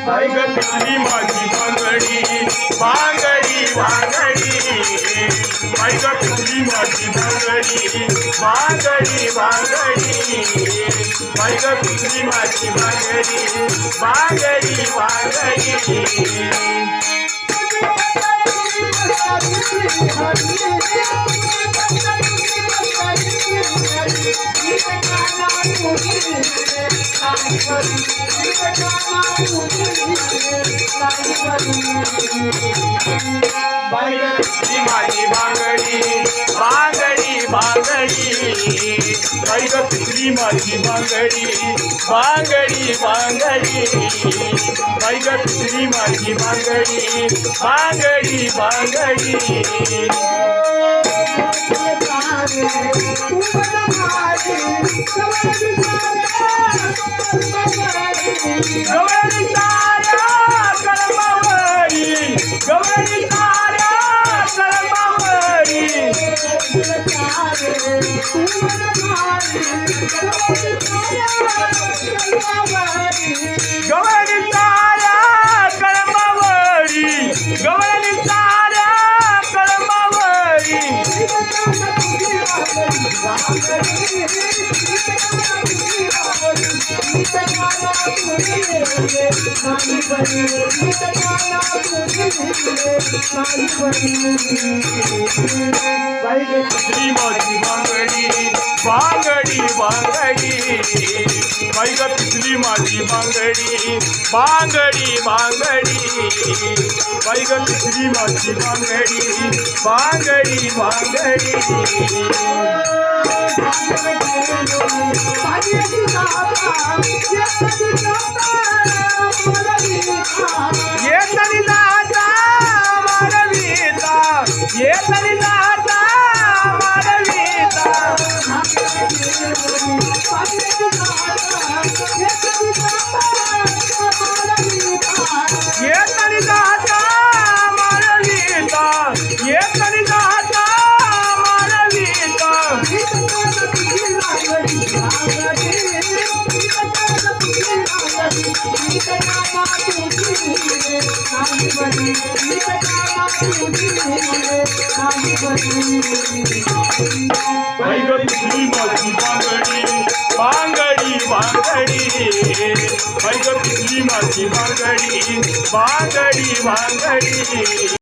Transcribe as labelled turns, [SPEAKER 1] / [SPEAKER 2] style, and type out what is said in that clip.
[SPEAKER 1] बाई ग पिकली माझी बांगडी बांगडी बांगडी बाई ग पिकली माझी बांगडी बांगडी बांगडी बाई ग पिकली माझी बांगडी बांगडी बांगडी बाई ग पिकली माझी बांगडी बांगडी बांगडी बाई ग पिकली माझी बांगडी बांगडी बांगडी बाई ग पिकली माझी बांगडी बांगडी बांगडी गवळणी ताऱ्या कळमावळी गवळणी ताऱ्या कळमावळी गवळणी ताऱ्या कळमावळी गवळणी ताऱ्या कळमावळी बाई ग पिकली माझी बांगडी बांगडी बांगडी बाई ग पिकली माझी बांगडी बांगडी बांगडी बाई ग पिकली माझी बांगडी बांगडी बांगडी ये तरी दाता मारवीता ये तरी दाता मारवीता ये तरी दाता मारवीता ये तरी दाता मारवीता बाई ग पिकली माझी बांगडी बांगडी बांगडी बाई ग पिकली माझी बांगडी बांगडी बांगडी